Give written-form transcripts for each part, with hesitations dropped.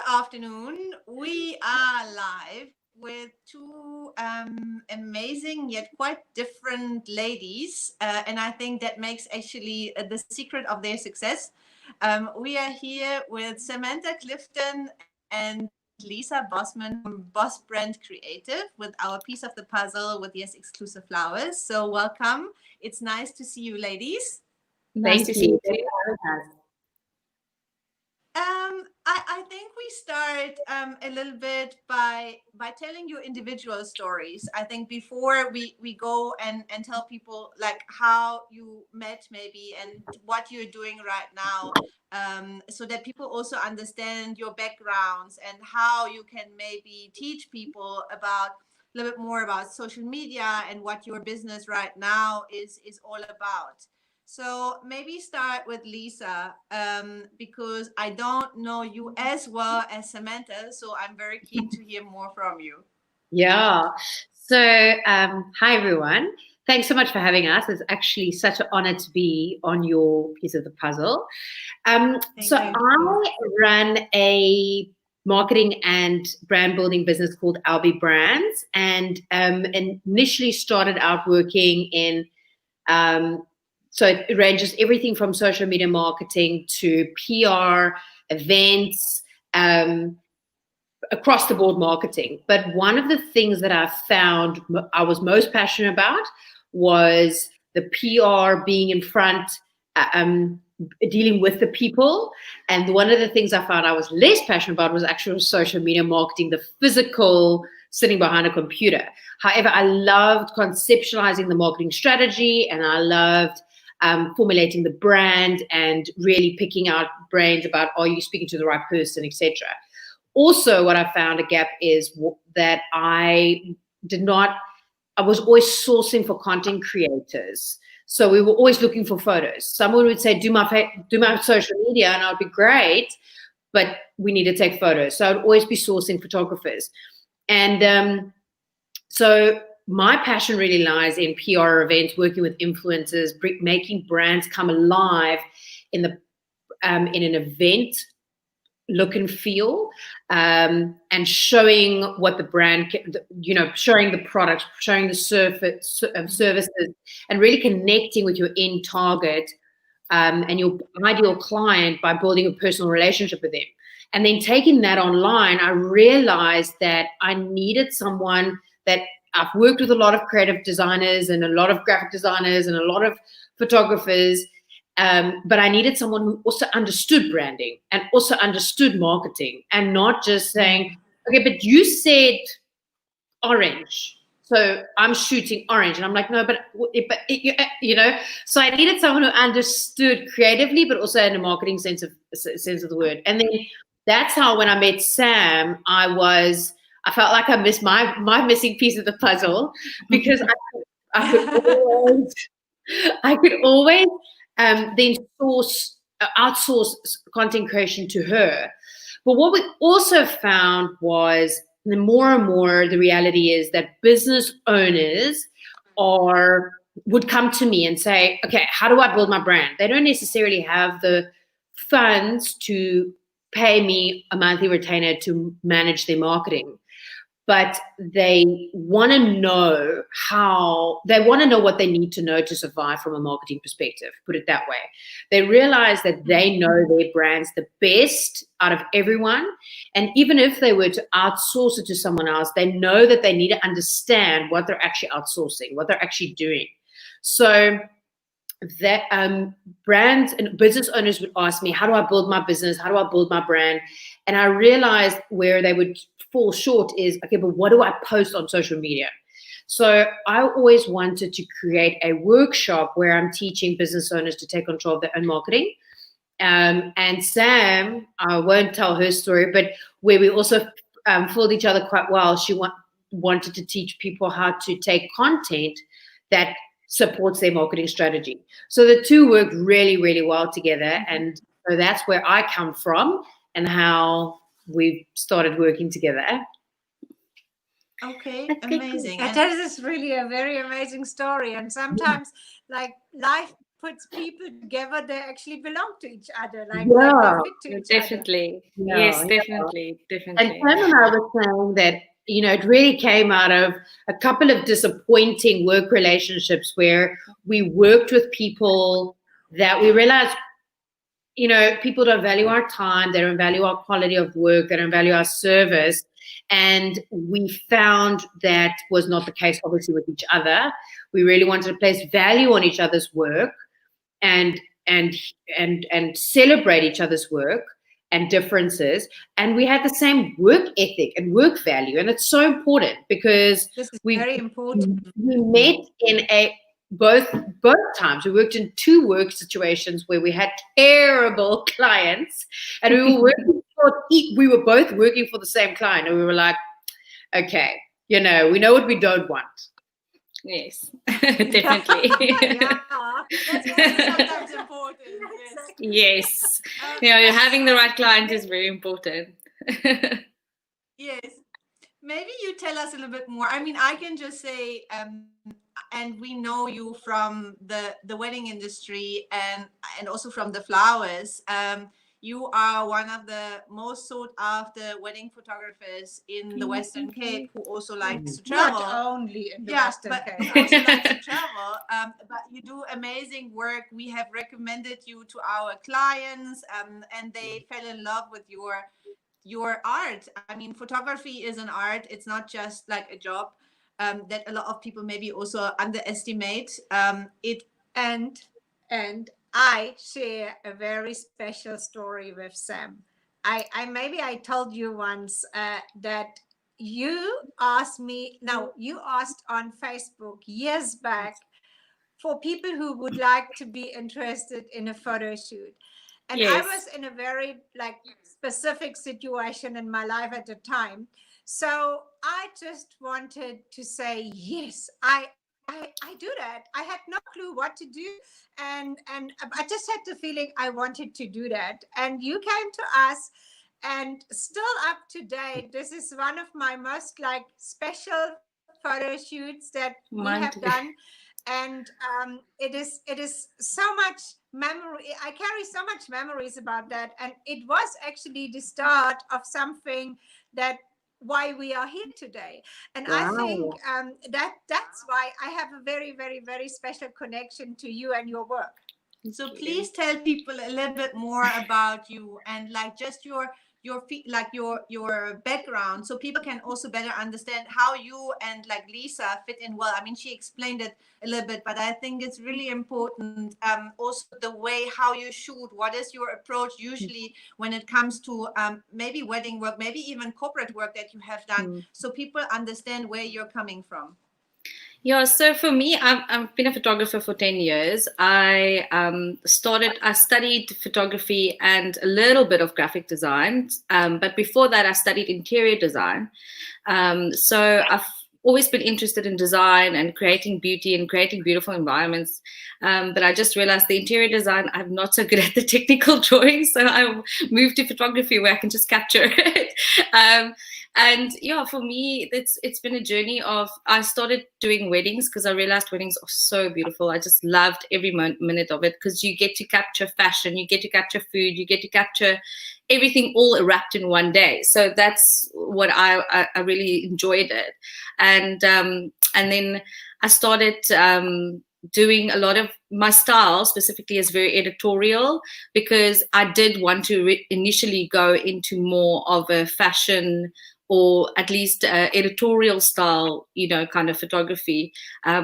afternoon. We are live with two amazing yet quite different ladies, and I think that makes actually the secret of their success. We are here with Samantha Clifton and Lisa Bosman from Boss Brand Creative with our piece of the puzzle with Yes Exclusive Flowers. So welcome. It's nice to see you, ladies. Nice to see you too. I think we start a little bit by telling you individual stories. I think before we go and tell people like how you met maybe and what you're doing right now, so that people also understand your backgrounds and how you can maybe teach people about a little bit more about social media and what your business right now is all about. So maybe start with Lisa, because I don't know you as well as Samantha, so I'm very keen to hear more from you. Yeah. So, hi everyone. Thanks so much for having us. It's actually such an honor to be on your piece of the puzzle. I run a marketing and brand building business called LB Brands, and initially started out working in so it ranges everything from social media marketing to PR, events, across the board marketing. But one of the things that I found I was most passionate about was the PR, being in front, dealing with the people. And one of the things I found I was less passionate about was actual social media marketing, the physical sitting behind a computer. However, I loved conceptualizing the marketing strategy, and I loved formulating the brand and really picking out brains about, are you speaking to the right person, etc. Also, what I found a gap is that I was always sourcing for content creators. So we were always looking for photos. Someone would say, do my social media, and I'd be great, but we need to take photos. So I'd always be sourcing photographers. And so my passion really lies in PR events, working with influencers, making brands come alive in an event look and feel, and showing what the brand, showing the product, showing the services, and really connecting with your end target and your ideal client by building a personal relationship with them. And then taking that online, I realized that I needed someone that I've worked with a lot of creative designers and a lot of graphic designers and a lot of photographers, but I needed someone who also understood branding and also understood marketing, and not just saying, okay, but you said orange, so I'm shooting orange. And I'm like, no, but so I needed someone who understood creatively, but also in a marketing sense of the word. And then that's how, when I met Sam, I felt like I missed my missing piece of the puzzle, because I could always then outsource content creation to her. But what we also found was, the more and more, the reality is that business owners would come to me and say, okay, how do I build my brand? They don't necessarily have the funds to pay me a monthly retainer to manage their marketing, but they want to know what they need to know to survive from a marketing perspective, put it that way. They realize that they know their brands the best out of everyone. And even if they were to outsource it to someone else, they know that they need to understand what they're actually outsourcing, what they're actually doing. So that brands and business owners would ask me, how do I build my business? How do I build my brand? And I realized where they would fall short is, okay, but what do I post on social media? So I always wanted to create a workshop where I'm teaching business owners to take control of their own marketing. And Sam, I won't tell her story, but where we also fooled each other quite well. She wanted to teach people how to take content that supports their marketing strategy. So the two work really, really well together. And so that's where I come from and how we've started working together. Okay, amazing. That is really a very amazing story. And sometimes, like, life puts people together, they actually belong to each other, like they Yeah, fit to each other. Definitely. yeah, Yes, yeah. definitely. And Definitely. Sam and I were saying that, it really came out of a couple of disappointing work relationships where we worked with people that we realized, people don't value our time, they don't value our quality of work, they don't value our service. And we found that was not the case, obviously, with each other. We really wanted to place value on each other's work and and and celebrate each other's work and differences, and we had the same work ethic and work value, and it's so important because This is we very important. we met in both times we worked in two work situations where we had terrible clients, and we were both working for the same client, and we were like, okay, we know what we don't want. Yes, definitely. Yeah. That's also sometimes important. Yes. Yes. Having the right client is very important. Yes. Maybe you tell us a little bit more. I mean, I can just say, and we know you from the wedding industry and also from the flowers. You are one of the most sought after wedding photographers in the Western Cape, who also likes to travel. Not only in the Yeah, Western but Cape. who also likes to travel. But you do amazing work. We have recommended you to our clients, and they fell in love with your art. I mean, photography is an art. It's not just like a job, that a lot of people maybe also underestimate. It And I share a very special story with Sam. I maybe I told you once that you asked me. No, you asked on Facebook years back for people who would like to be interested in a photo shoot. And I Yes. was in a very specific situation in my life at the time. So I just wanted to say, yes, I do that. I had no clue what to do. And I just had the feeling I wanted to do that. And you came to us, and still up to date, this is one of my most special photo shoots that we have Mine too. done. And it is so much memory. I carry so much memories about that, and it was actually the start of something that why we are here today. And I think Wow. that's why I have a very, very, very special connection to you and your work. So please tell people a little bit more about you and just your background, so people can also better understand how you and Lisa fit in well. I mean, she explained it a little bit, but I think it's really important. Also the way how you shoot. What is your approach usually when it comes to maybe wedding work, maybe even corporate work that you have done, so people understand where you're coming from. Yeah, so for me, I've been a photographer for 10 years. I studied photography and a little bit of graphic design. But before that, I studied interior design. So I've always been interested in design and creating beauty and creating beautiful environments. But I just realized the interior design, I'm not so good at the technical drawing. So I moved to photography where I can just capture it. And yeah, for me, it's been a journey of, I started doing weddings because I realized weddings are so beautiful. I just loved every minute of it, because you get to capture fashion, you get to capture food, you get to capture everything all wrapped in one day. So that's what I really enjoyed it. And then I started doing a lot of my style specifically is very editorial, because I did want to initially go into more of a fashion, or at least editorial style, kind of photography,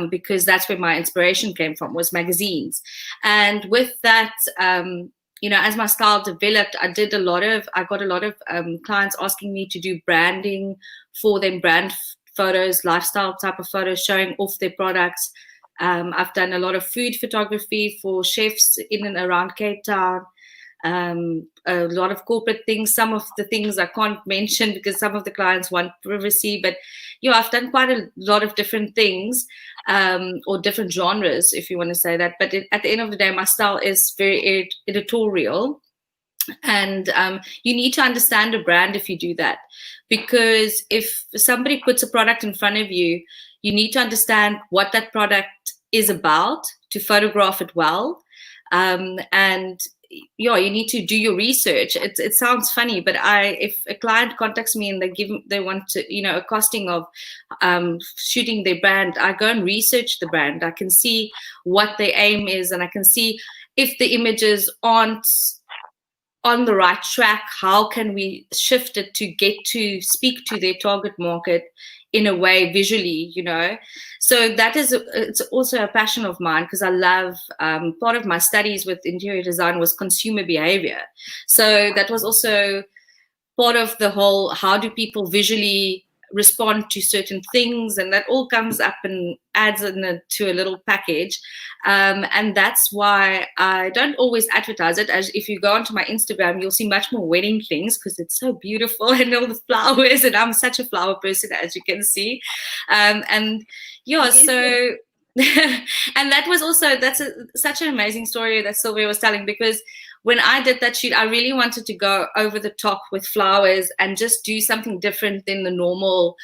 because that's where my inspiration came from, was magazines. And with that, as my style developed, I got a lot of clients asking me to do branding for them, brand photos, lifestyle type of photos, showing off their products. I've done a lot of food photography for chefs in and around Cape Town. A lot of corporate things. Some of the things I can't mention because some of the clients want privacy, but I've done quite a lot of different things, or different genres, if you want to say that. But at the end of the day, my style is very editorial. And you need to understand a brand if you do that, because if somebody puts a product in front of you, you need to understand what that product is about to photograph it well. And yeah, you need to do your research. It sounds funny, but if a client contacts me and they want to, a costing of shooting their brand, I go and research the brand. I can see what their aim is, and I can see if the images aren't on the right track, how can we shift it to get to speak to their target market in a way visually, So it's also a passion of mine, because I love, part of my studies with interior design was consumer behavior. So that was also part of the whole, how do people visually respond to certain things, and that all comes up and adds to a little package. And that's why I don't always advertise it. As if you go onto my Instagram, you'll see much more wedding things, because it's so beautiful and all the flowers, and I'm such a flower person, as you can see. And yeah, so and that's such an amazing story that Sylvia was telling, because when I did that shoot, I really wanted to go over the top with flowers and just do something different than the normal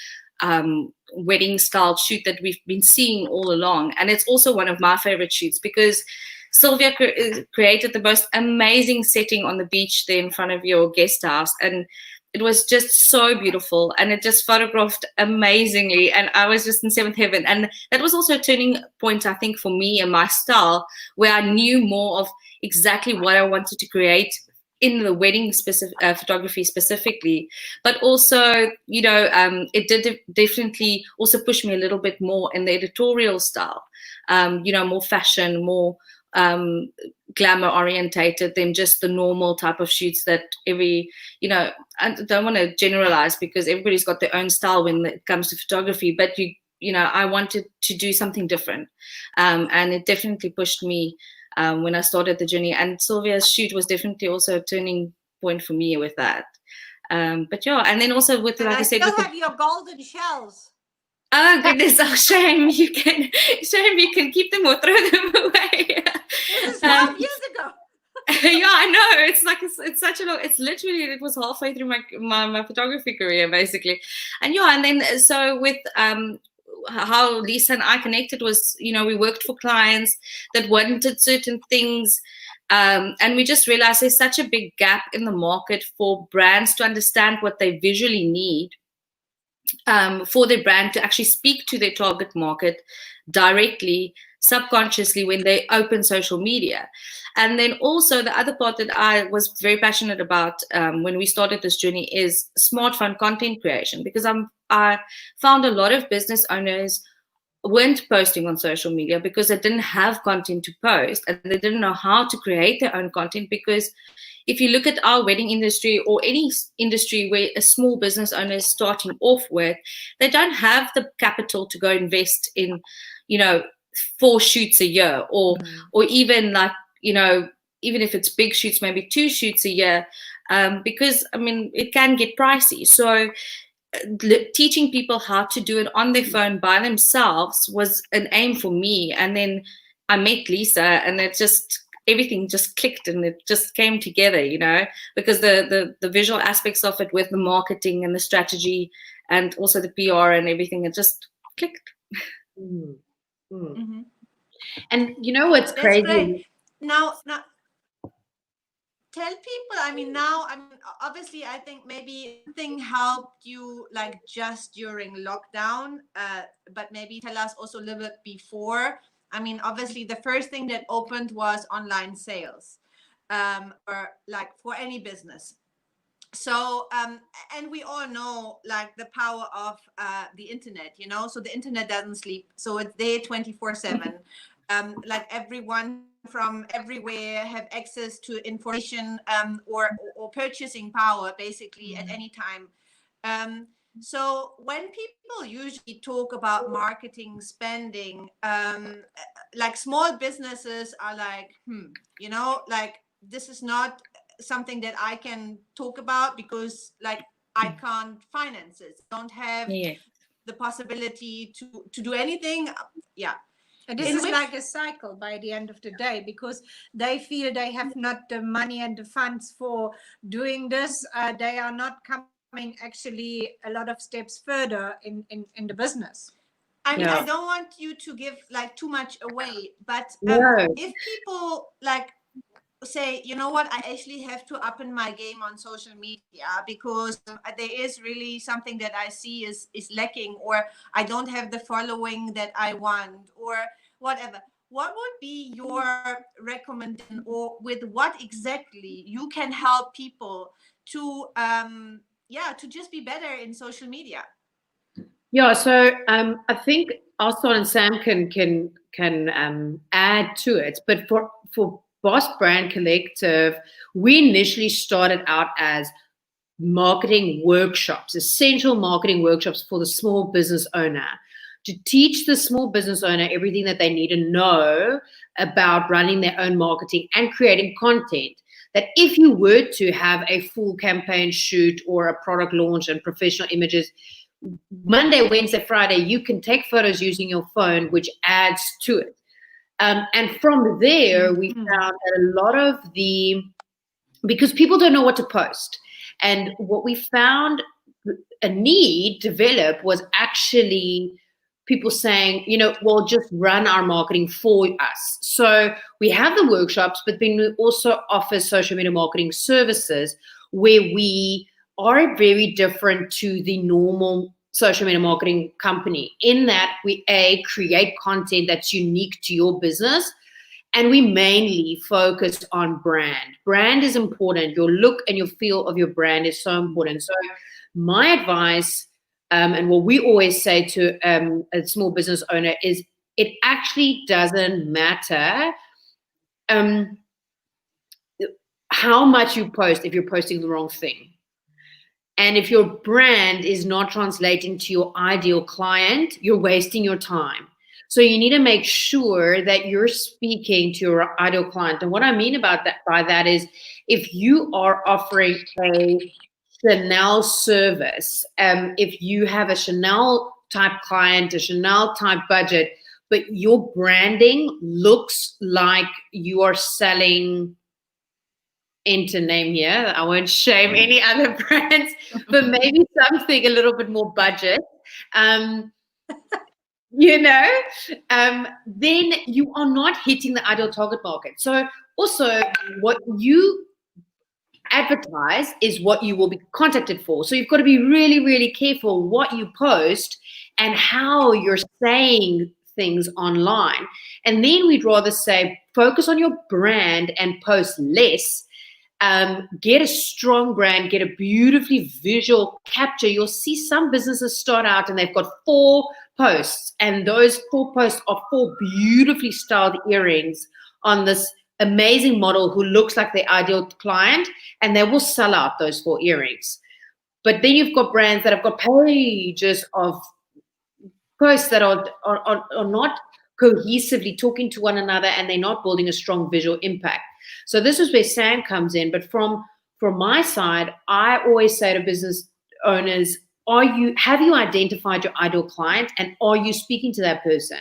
wedding style shoot that we've been seeing all along. And it's also one of my favorite shoots, because Sylvia created the most amazing setting on the beach there in front of your guest house. And it was just so beautiful, and it just photographed amazingly. And I was just in seventh heaven. And that was also a turning point, I think, for me and my style, where I knew more of exactly what I wanted to create in the wedding photography specifically. But also, it did definitely also push me a little bit more in the editorial style, more fashion, more glamour orientated than just the normal type of shoots that I don't want to generalize, because everybody's got their own style when it comes to photography, but I wanted to do something different. And it definitely pushed me when I started the journey. And Sylvia's shoot was definitely also a turning point for me with that. But yeah, and then also with, like I said, still have your golden shells. Oh goodness! Oh, shame you can keep them or throw them away. This is 12 years ago. Yeah, I know. It's like it's such a long. It's literally, it was halfway through my photography career, basically. And yeah, and then so with how Lisa and I connected was, we worked for clients that wanted certain things. And we just realized there's such a big gap in the market for brands to understand what they visually need, for their brand to actually speak to their target market directly, subconsciously, when they open social media. And then also the other part that I was very passionate about when we started this journey is smartphone content creation, because I found a lot of business owners weren't posting on social media because they didn't have content to post, and they didn't know how to create their own content. Because if you look at our wedding industry, or any industry where a small business owner is starting off with, they don't have the capital to go invest in, 4 shoots a year, or even like, even if it's big shoots, maybe 2 shoots a year, because it can get pricey. So teaching people how to do it on their phone by themselves was an aim for me. And then I met Lisa, and everything just clicked, and it just came together, because the visual aspects of it, with the marketing and the strategy and also the PR and everything, it just clicked. Mm-hmm. Mm-hmm. And what's That's crazy? great. Now tell people, obviously I think maybe something helped you like just during lockdown, but maybe tell us also a little bit before. Obviously the first thing that opened was online sales, or like for any business. So and we all know like the power of the internet, so the internet doesn't sleep, so it's there 24/7. Like everyone from everywhere have access to information, or purchasing power basically at any time. So when people usually talk about marketing spending, like small businesses are like, like this is not something that I can talk about, because like I can't finance it, don't have the possibility to do anything. Yeah. And this is like a cycle by the end of the day, because they feel they have not the money and the funds for doing this. They are not coming actually a lot of steps further in the business. I don't want you to give like too much away, but if people like say, you know what, I actually have to up in my game on social media, because there is really something that I see is lacking, or I don't have the following that I want, or whatever. What would be your recommendation, or with what exactly you can help people to to just be better in social media? Yeah, so I think I'll start, and Sam can add to it. But for Boss Brand Collective, we initially started out as marketing workshops, essential marketing workshops for the small business owner, to teach the small business owner everything that they need to know about running their own marketing and creating content. That if you were to have a full campaign shoot or a product launch and professional images, Monday, Wednesday, Friday, you can take photos using your phone, which adds to it. And from there, we found that a lot of because people don't know what to post. And what we found a need develop was actually people saying, well, just run our marketing for us. So we have the workshops, but then we also offer social media marketing services where we are very different to the normal social media marketing company, in that we create content that's unique to your business. And we mainly focus on brand. Brand is important. Your look and your feel of your brand is so important. So my advice, and what we always say to a small business owner, is it actually doesn't matter how much you post if you're posting the wrong thing. And if your brand is not translating to your ideal client, you're wasting your time. So you need to make sure that you're speaking to your ideal client. And what I mean by that is, if you are offering a Chanel service, if you have a Chanel type client, a Chanel type budget, but your branding looks like you are selling, enter name here, I won't shame any other brands, but maybe something a little bit more budget, then you are not hitting the ideal target market. So also, what you advertise is what you will be contacted for. So you've got to be really, really careful what you post and how you're saying things online. And then we'd rather say, focus on your brand and post less. Get a strong brand, get a beautifully visual capture. You'll see some businesses start out and they've got 4 posts, and those 4 posts are 4 beautifully styled earrings on this amazing model who looks like the ideal client, and they will sell out those 4 earrings. But then you've got brands that have got pages of posts that are not cohesively talking to one another, and they're not building a strong visual impact. So this is where Sam comes in. But from my side, I always say to business owners, have you identified your ideal client, and are you speaking to that person?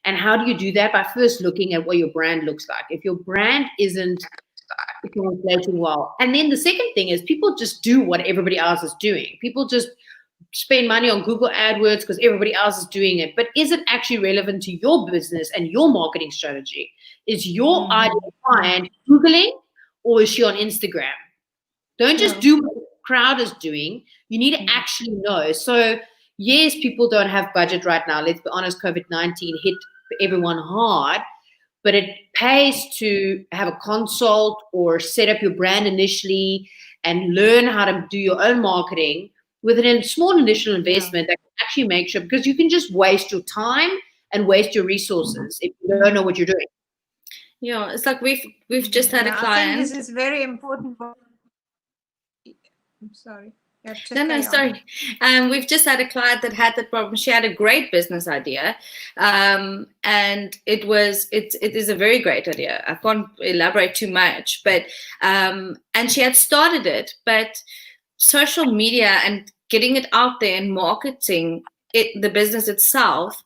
And how do you do that? By first looking at what your brand looks like. If your brand isn't translating well. And then the second thing is, people just do what everybody else is doing. People just spend money on Google AdWords because everybody else is doing it. But is it actually relevant to your business and your marketing strategy? Is your ideal client Googling, or is she on Instagram? Don't just do what the crowd is doing. You need to actually know. So yes, people don't have budget right now. Let's be honest, COVID-19 hit everyone hard, but it pays to have a consult or set up your brand initially and learn how to do your own marketing with a small initial investment that can actually make sure, because you can just waste your time and waste your resources if you don't know what you're doing. Yeah, it's like we've just had a client. I think this is very important. I'm sorry. No, sorry. We've just had a client that had that problem. She had a great business idea, and it is a very great idea. I can't elaborate too much, but and she had started it, but social media and getting it out there and marketing the business itself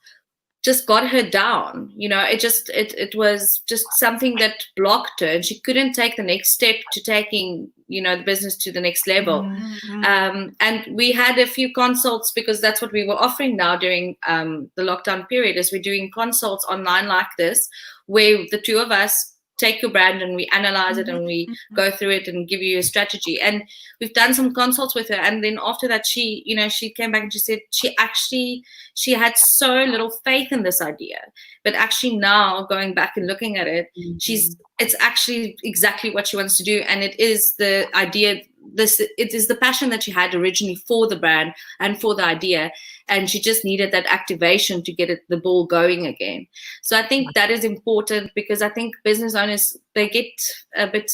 just got her down. It was just something that blocked her, and she couldn't take the next step to taking the business to the next level. And we had a few consults, because that's what we were offering now during the lockdown period, is we're doing consults online like this, where the two of us take your brand and we analyze it and we go through it and give you a strategy. And we've done some consults with her, and then after that she came back and she said she had so little faith in this idea, but actually now going back and looking at it, it's actually exactly what she wants to do. And it is the idea, it is the passion that she had originally for the brand and for the idea, and she just needed that activation to get the ball going again. So I think that is important, because I think business owners, they get a bit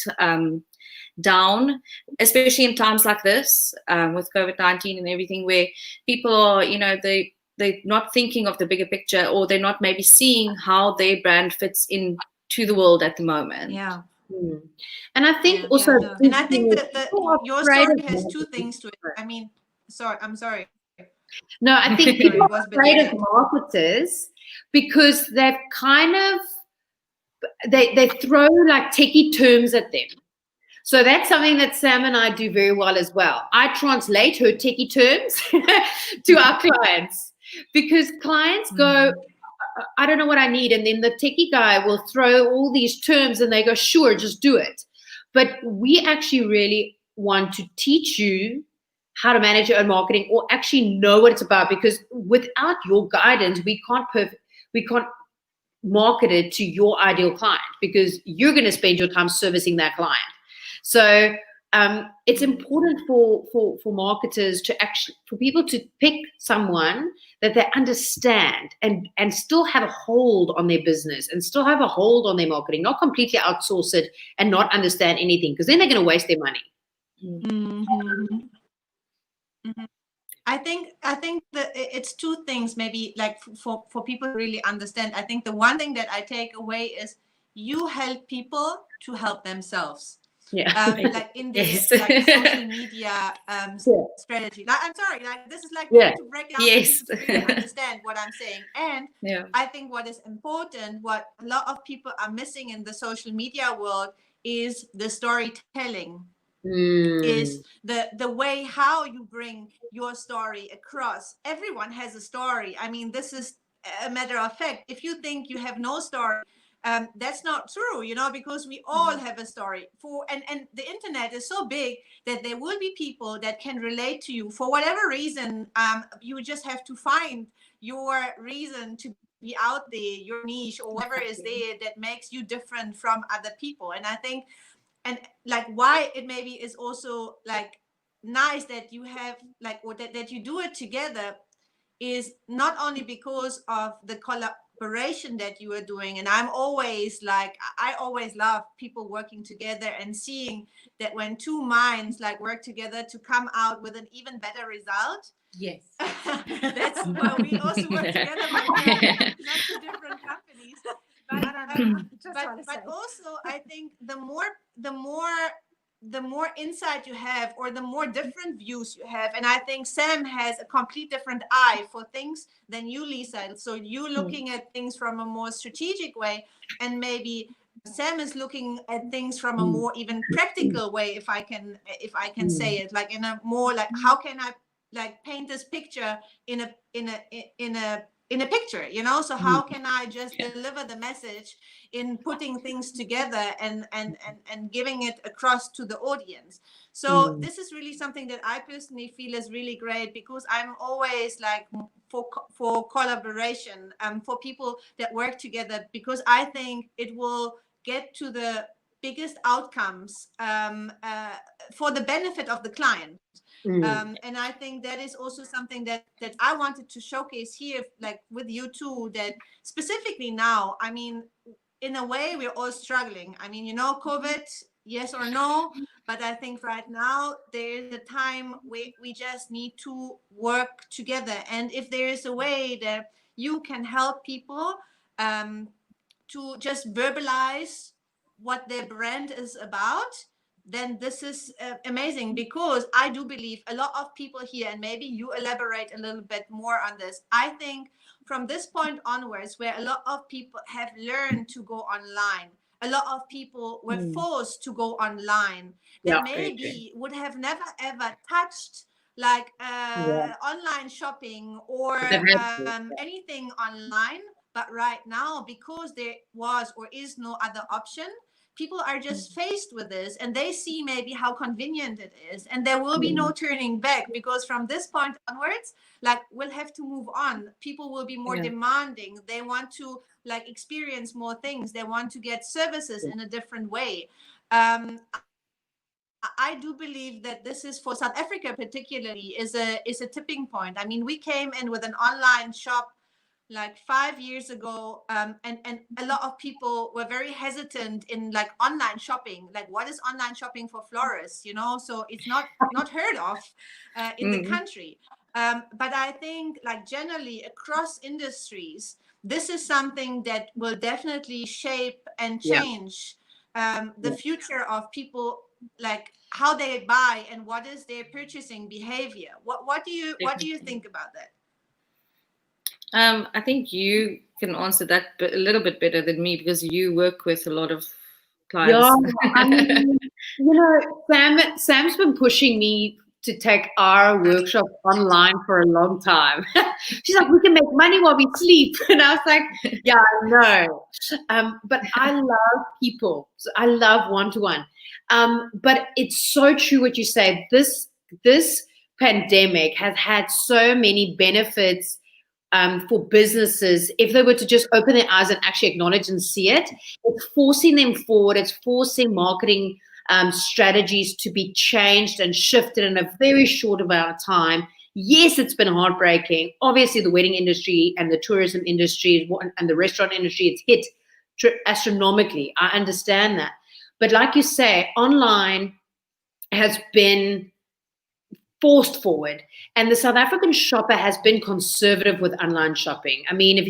down, especially in times like this, with COVID-19 and everything, where people are, they're not thinking of the bigger picture, or they're not maybe seeing how their brand fits into the world at the moment. Yeah. And I think also, and I think that your story has two things to it. I mean, I'm sorry. No, I think people are afraid of marketers because they've kind of, they throw like techie terms at them. So that's something that Sam and I do very well as well. I translate her techie terms to our clients, because clients go, I don't know what I need. And then the techie guy will throw all these terms and they go, sure, just do it. But we actually really want to teach you how to manage your own marketing, or actually know what it's about, because without your guidance, we can't market it to your ideal client, because you're going to spend your time servicing that client. So it's important for marketers for people to pick someone that they understand and still have a hold on their business and still have a hold on their marketing, not completely outsource it and not understand anything, because then they're going to waste their money. I think that it's two things, maybe, like for people to really understand. I think the one thing that I take away is you help people to help themselves. Like in the like social media strategy. Like, I'm sorry, like this is like to break down to really understand what I'm saying. And I think what is important, what a lot of people are missing in the social media world, is the storytelling. Is the way how you bring your story across. Everyone has a story. I mean, this is a matter of fact. If you think you have no story, that's not true, because we all have a story. And the internet is so big that there will be people that can relate to you for whatever reason. You just have to find your reason to be out there, your niche, or whatever is there that makes you different from other people. And I think, and like why it maybe is also like nice that you have like, or that you do it together, is not only because of the collaboration that you are doing. And I'm always like, I always love people working together and seeing that when two minds like work together to come out with an even better result. Yes. That's why we also work together, but not two different companies. But also I think the more insight you have, or the more different views you have, and I think Sam has a complete different eye for things than you, Lisa. So you looking at things from a more strategic way, and maybe Sam is looking at things from a more even practical way, if I can say it, like in a more like, how can I like paint this picture in a picture, so how can I just deliver the message in putting things together and giving it across to the audience. So this is really something that I personally feel is really great, because I'm always like for collaboration, for people that work together, because I think it will get to the biggest outcomes for the benefit of the client. And I think that is also something that I wanted to showcase here, like with you too, that specifically now, I mean, in a way, we're all struggling. I mean, COVID, yes or no, but I think right now there is a time we just need to work together. And if there is a way that you can help people to just verbalize what their brand is about, then this is amazing, because I do believe a lot of people here, and maybe you elaborate a little bit more on this. I think from this point onwards, where a lot of people have learned to go online, a lot of people were forced to go online, that maybe would have never ever touched like online shopping or anything online. But right now, because there was or is no other option, people are just faced with this, and they see maybe how convenient it is, and there will be no turning back, because from this point onwards, like, we'll have to move on. People will be more demanding. They want to like experience more things. They want to get services in a different way. I do believe that this is, for South Africa particularly, is a tipping point. I mean, we came in with an online shop like 5 years ago, and a lot of people were very hesitant in like online shopping. Like, what is online shopping for florists? You know, so it's not heard of in the country. But I think, like, generally across industries, this is something that will definitely shape and change the future of people, like how they buy and what is their purchasing behavior. What do you think about that? I think you can answer that a little bit better than me, because you work with a lot of clients. Yeah, I mean, Sam's been pushing me to take our workshop online for a long time. She's like, we can make money while we sleep. And I was like, yeah, I know. But I love people. So I love one-to-one. But it's so true what you say. This pandemic has had so many benefits for businesses. If they were to just open their eyes and actually acknowledge and see it, it's forcing them forward. It's forcing marketing strategies to be changed and shifted in a very short amount of time. Yes, it's been heartbreaking. Obviously, the wedding industry and the tourism industry and the restaurant industry, it's hit astronomically. I understand that. But like you say, online has been forced forward, and the South African shopper has been conservative with online shopping. I mean, if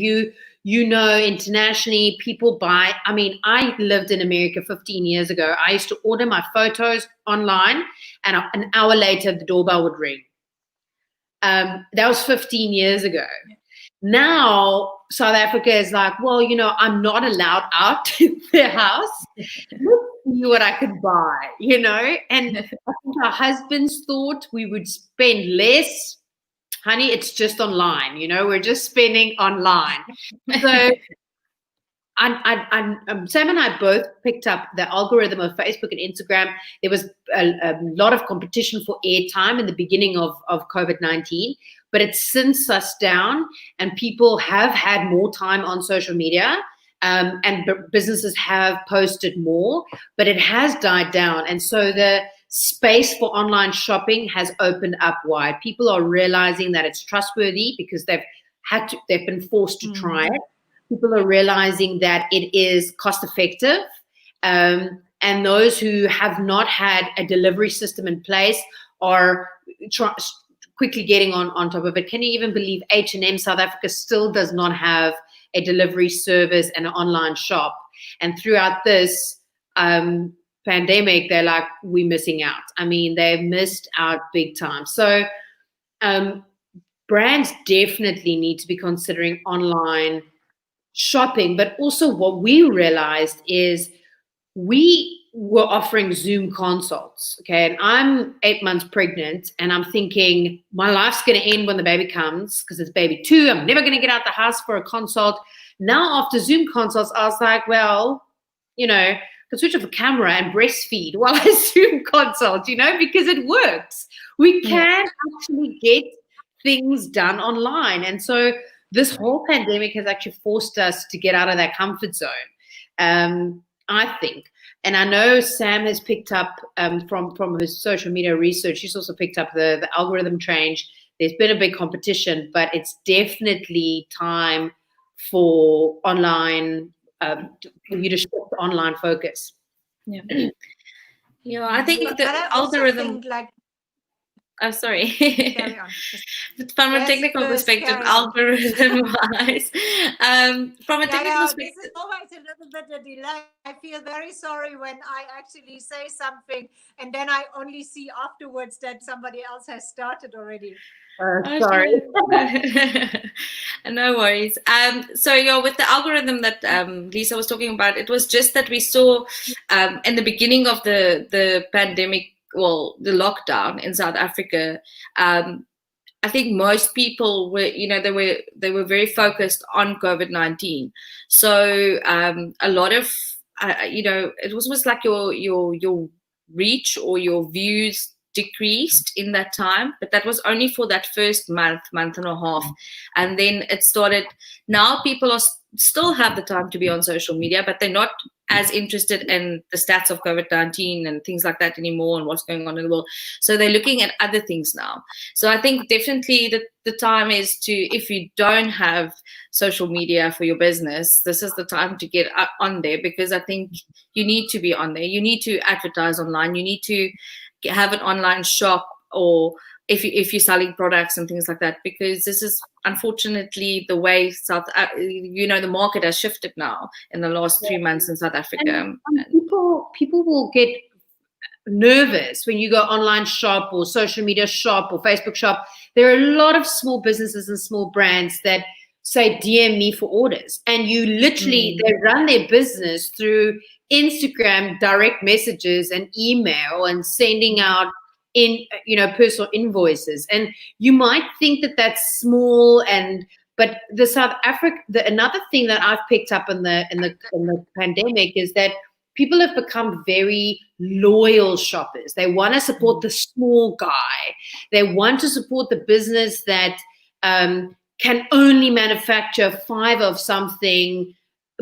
you know, internationally, people buy. I mean, I lived in America 15 years ago. I used to order my photos online, and an hour later, the doorbell would ring. That was 15 years ago. Now, South Africa is like, well, you know, I'm not allowed out to their house. Let's see what I could buy, you know? And I think our husbands thought we would spend less. Honey, it's just online, you know? We're just spending online. So Sam and I both picked up the algorithm of Facebook and Instagram. There was a lot of competition for airtime in the beginning of COVID-19, but it's since us down, and people have had more time on social media, and businesses have posted more, but it has died down. And so the space for online shopping has opened up wide. People are realizing that it's trustworthy because they've been forced to try it. People are realizing that it is cost effective. And those who have not had a delivery system in place are quickly getting on top of it. Can you even believe H&M South Africa still does not have a delivery service and an online shop? And throughout this pandemic, they're like, we're missing out. I mean, they've missed out big time. So brands definitely need to be considering online shopping. But also what we realized is we were offering Zoom consults, okay? And I'm 8 months pregnant, and I'm thinking my life's going to end when the baby comes because it's baby 2. I'm never going to get out the house for a consult. Now, after Zoom consults, I was like, well, you know, I can switch off the camera and breastfeed while I Zoom consult, you know, because it works. We can actually get things done online. And so this whole pandemic has actually forced us to get out of that comfort zone, I think. And I know Sam has picked up from his social media research, she's also picked up the algorithm change. There's been a big competition, but it's definitely time for online, for you to shift to online focus. Yeah. Yeah, I think the algorithm. Oh, sorry. Carry on. From a technical perspective, algorithm-wise, from a technical perspective, this is always a little bit of delay. I feel very sorry when I actually say something and then I only see afterwards that somebody else has started already. Sorry. No worries. So yeah, with the algorithm that Lisa was talking about, it was just that we saw in the beginning of the pandemic, well, the lockdown in South Africa, I think most people were, you know, they were very focused on COVID-19. So a lot of it was almost like your reach or your views decreased in that time, but that was only for that first month and a half, and then it started. Now people are still have the time to be on social media, but they're not as interested in the stats of COVID-19 and things like that anymore and what's going on in the world. So they're looking at other things now. So I think definitely the time is to, if you don't have social media for your business, this is the time to get on there, because I think you need to be on there. You need to advertise online. You need to have an online shop, or if you're selling products and things like that, because this is unfortunately the way the market has shifted now in the last 3 months in South Africa. And people will get nervous when you go online shop or social media shop or Facebook shop. There are a lot of small businesses and small brands that say DM me for orders, and you literally they run their business through Instagram direct messages and email and sending out personal invoices. And you might think that that's small, but another thing that I've picked up in the pandemic is that people have become very loyal shoppers. They want to support the small guy. They want to support the business that can only manufacture 5 of something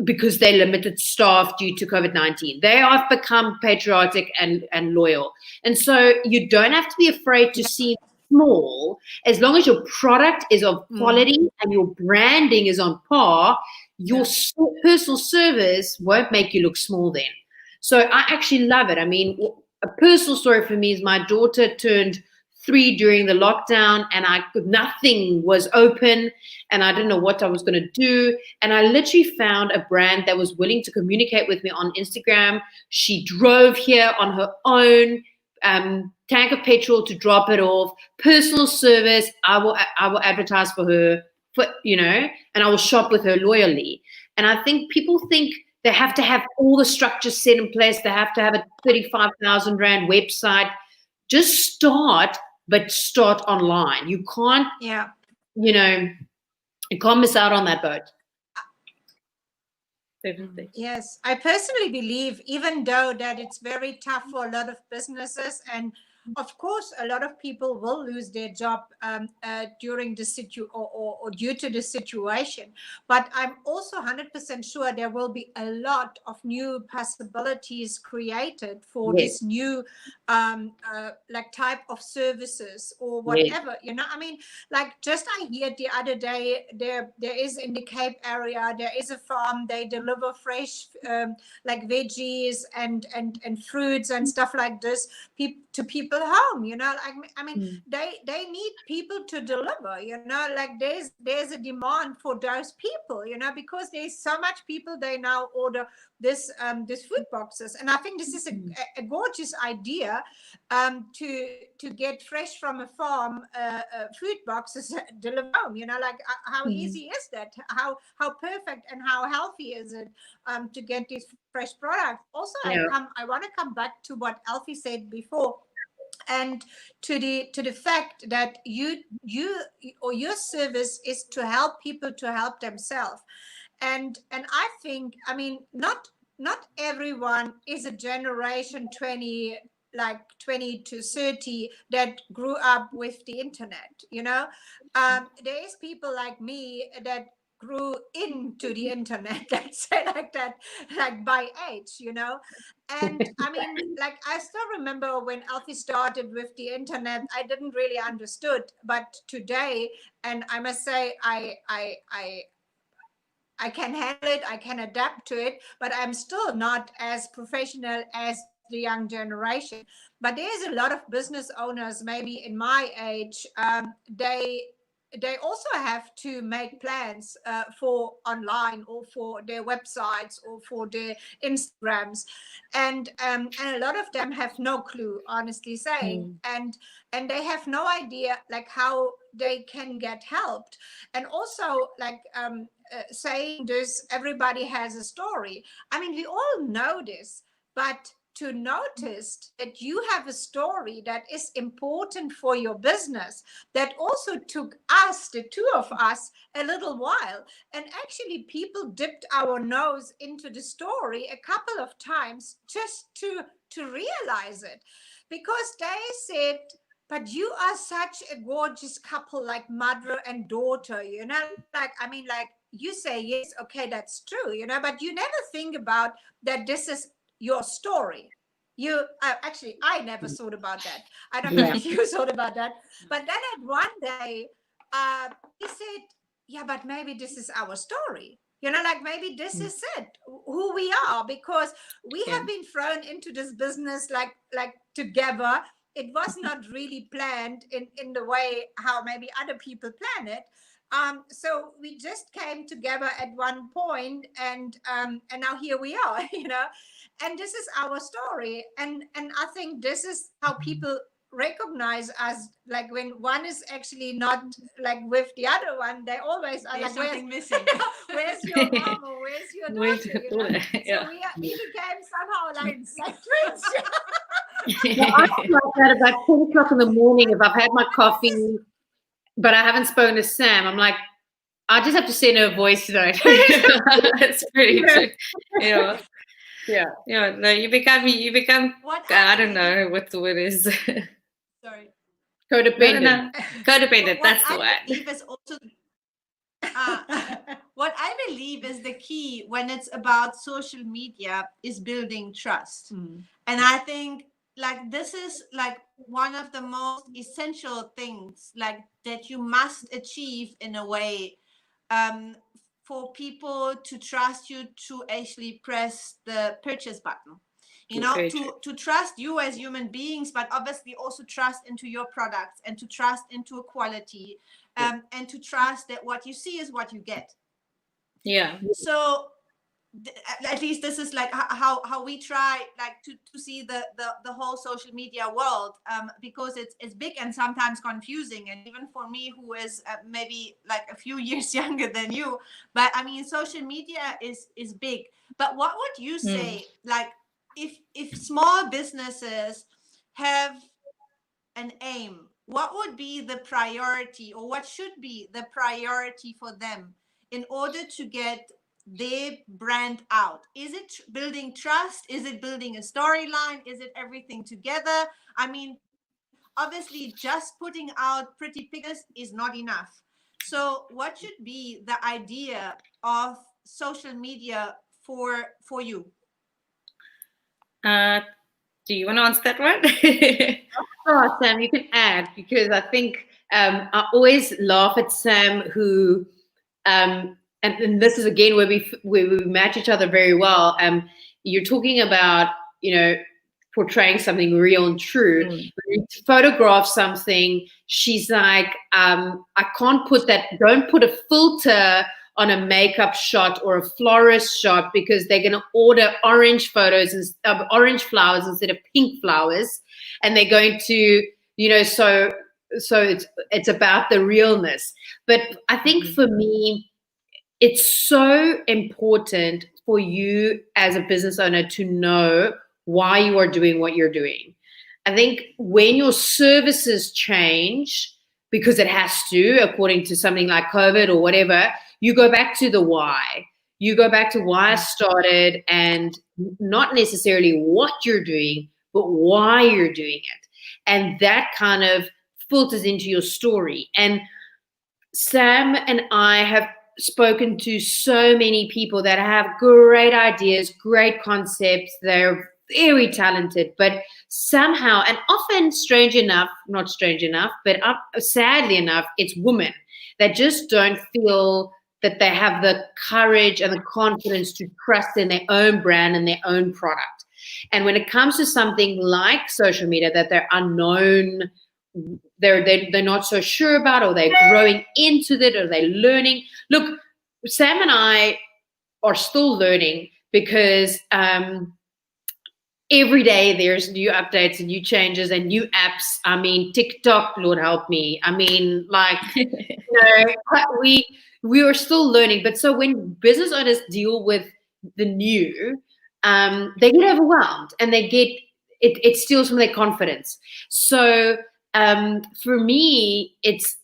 because they're limited staff due to COVID-19. They have become patriotic and loyal. And so you don't have to be afraid to see small, as long as your product is of quality and your branding is on par, your personal service won't make you look small then. So I actually love it. I mean, a personal story for me is my daughter turned 3 during the lockdown, and nothing was open, and I didn't know what I was going to do. And I literally found a brand that was willing to communicate with me on Instagram. She drove here on her own, tank of petrol to drop it off. Personal service. I will advertise for her, and I will shop with her loyally. And I think people think they have to have all the structures set in place. They have to have a 35,000 Rand website. Just start, but start online. You can't, you can't miss out on that boat. Definitely. Yes, I personally believe, even though that it's very tough for a lot of businesses, and of course a lot of people will lose their job during the or due to the situation, but I'm also 100% sure there will be a lot of new possibilities created for this new type of services or whatever. I mean, like, just I heard the other day, there is in the Cape area, there is a farm. They deliver fresh like veggies and fruits and stuff like this to people home. I mean, they need people to deliver. Like there's a demand for those people. Because there's so much people, they now order this food boxes, and I think this is a gorgeous idea, to get fresh from a farm food boxes delivered home. Like how easy is that? How perfect and how healthy is it to get these fresh products? Also, I want to come back to what Alfie said before, and to the fact that you or your service is to help people to help themselves. And I think, I mean, not everyone is a generation 20 to 30 that grew up with the internet. There is people like me that grew into the internet, let's say like that, like by age. And I mean, like, I still remember when Alfie started with the internet, I didn't really understood, but today, and I must say, I can handle it, I can adapt to it, but I'm still not as professional as the young generation. But there's a lot of business owners, maybe in my age, they also have to make plans for online or for their websites or for their Instagrams, and a lot of them have no clue, honestly saying, and they have no idea like how they can get helped. And also, like, saying this, everybody has a story. I mean, we all know this, but to notice that you have a story that is important for your business, that also took us, the two of us, a little while. And actually people dipped our nose into the story a couple of times just to realize it, because they said, but you are such a gorgeous couple, like mother and daughter, like, I mean, like, you say, yes, okay, that's true, but you never think about that this is your story. You actually, I never thought about that. I don't know if you thought about that. But then at one day, he said, yeah, but maybe this is our story. Like, maybe this is it, who we are, because we have been thrown into this business like together. It was not really planned in the way how maybe other people plan it. So we just came together at one point, and now here we are, and this is our story. And I think this is how people recognize us, like when one is actually not like with the other one, they always are There's like, something missing. where's your mom, or where's your daughter, Yeah. So we became somehow like twins. Well, I feel like that about 10 o'clock in the morning if I've had my coffee, but I haven't spoken to Sam. I'm like, I just have to send her a voice note. That's pretty true. Yeah. Yeah. Yeah. No, you become What I don't know what the word is. Sorry. Codependent. No. Codependent, What that's the I word. believe is also what I believe is the key when it's about social media is building trust. And I think like this is like one of the most essential things like that you must achieve in a way for people to trust you to actually press the purchase button. To trust you as human beings, but obviously also trust into your products and to trust into a quality, and to trust that what you see is what you get. Yeah. So at least this is like how we try like to see the whole social media world, because it's big and sometimes confusing, and even for me who is maybe like a few years younger than you, but I mean social media is big. But what would you say, like if small businesses have an aim, what would be the priority, or what should be the priority for them in order to get their brand out? Is it building trust? Is it building a storyline? Is it everything together? I mean, obviously just putting out pretty pictures is not enough. So what should be the idea of social media for you? Do you want to answer that one? Oh, Sam, you can add, because I think I always laugh at Sam who, and this is again where we match each other very well. You're talking about, portraying something real and true. When you photograph something, she's like, I can't put that, don't put a filter on a makeup shot or a florist shot, because they're going to order orange flowers instead of pink flowers. And they're going to, so it's about the realness. But I think for me, it's so important for you as a business owner to know why you are doing what you're doing. I think when your services change, because it has to, according to something like COVID or whatever, you go back to the why. You go back to why I started, and not necessarily what you're doing, but why you're doing it. And that kind of filters into your story. And Sam and I have spoken to so many people that have great ideas, great concepts. They're very talented, but somehow, and often not strange enough, but sadly enough, it's women that just don't feel that they have the courage and the confidence to trust in their own brand and their own product. And when it comes to something like social media that they're unknown, they're not so sure about, or they're growing into it, or they're learning. Look, Sam and I are still learning, because every day there's new updates and new changes and new apps. I mean, TikTok, Lord help me. I mean, like, we are still learning. But so when business owners deal with the new, they get overwhelmed and it steals from their confidence. So for me, it's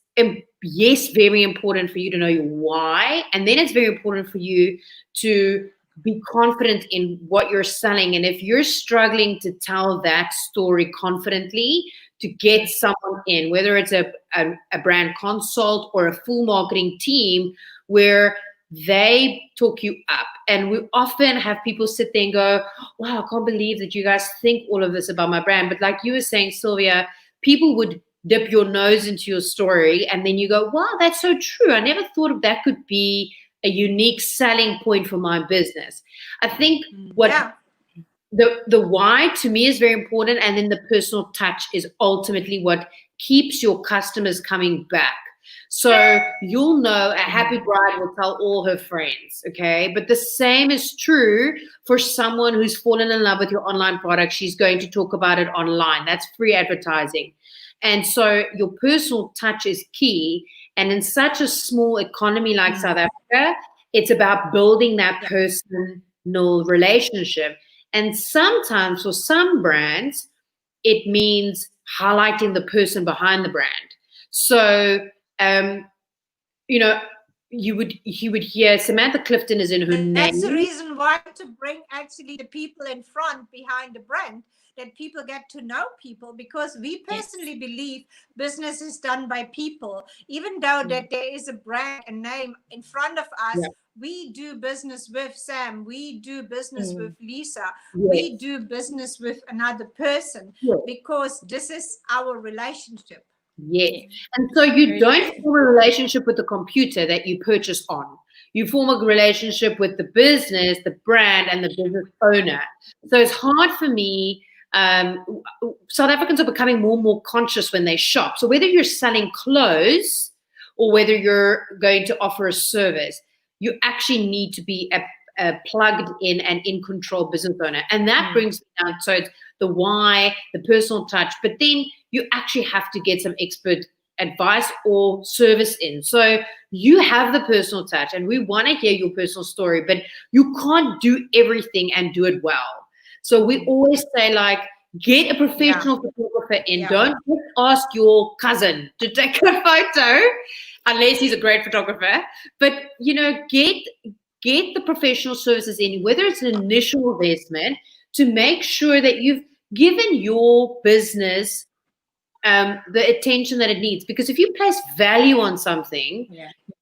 yes, very important for you to know your why, and then it's very important for you to be confident in what you're selling. And if you're struggling to tell that story confidently, to get someone in, whether it's a brand consult or a full marketing team where they talk you up. And we often have people sit there and go, wow, I can't believe that you guys think all of this about my brand. But like you were saying, Sylvia, people would dip your nose into your story and then you go, wow, that's so true. I never thought of that could be a unique selling point for my business. I think the why to me is very important, and then the personal touch is ultimately what keeps your customers coming back. So you'll know a happy bride will tell all her friends, okay? But the same is true for someone who's fallen in love with your online product. She's going to talk about it online. That's free advertising. And so your personal touch is key. And in such a small economy like South Africa, it's about building that personal relationship. And sometimes for some brands, it means highlighting the person behind the brand. So, you know, you would hear Samantha Clifton is in her name. That's the reason why to bring actually the people in front behind the brand, that people get to know people, because we personally believe business is done by people. Even though that there is a brand, a name in front of us, we do business with Sam, we do business with Lisa, we do business with another person, because this is our relationship. Yes. And so you don't form a relationship with the computer that you purchase on. You form a relationship with the business, the brand, and the business owner. So it's hard for me. South Africans are becoming more and more conscious when they shop. So whether you're selling clothes or whether you're going to offer a service, you actually need to be a plugged in and in control business owner. And that brings me down. So it's the why, the personal touch, but then you actually have to get some expert advice or service in. So you have the personal touch and we want to hear your personal story, but you can't do everything and do it well. So we always say, like, get a professional photographer in. Don't just ask your cousin to take a photo unless he's a great photographer. But, you know, get the professional services in, whether it's an initial investment, to make sure that you've given your business the attention that it needs. Because if you place value on something,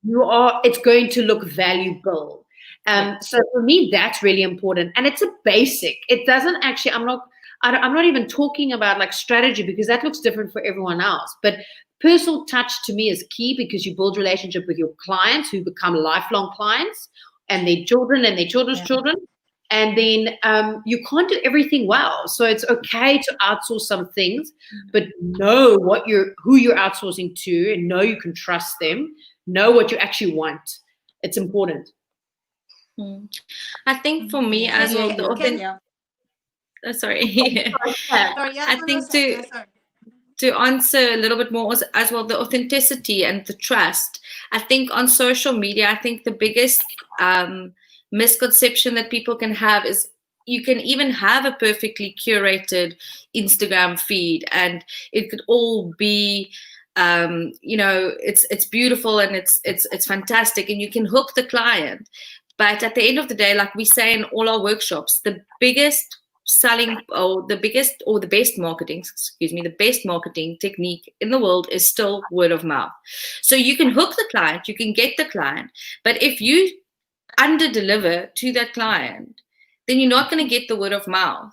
it's going to look valuable. So for me, that's really important. And it's a basic. It doesn't actually, I'm not even talking about like strategy, because that looks different for everyone else. But personal touch to me is key, because you build relationship with your clients who become lifelong clients, and their children and their children's children. And then you can't do everything well. So it's okay to outsource some things, but know who you're outsourcing to, and know you can trust them, know what you actually want. It's important. I think for me as well, I think to answer a little bit more as well, the authenticity and the trust. I think on social media, I think the biggest misconception that people can have is you can even have a perfectly curated Instagram feed and it could all be it's beautiful and it's fantastic and you can hook the client. But at the end of the day, like we say in all our workshops, the biggest selling or the best marketing technique in the world is still word of mouth. So you can hook the client, you can get the client, but if you under deliver to that client, then you're not going to get the word of mouth,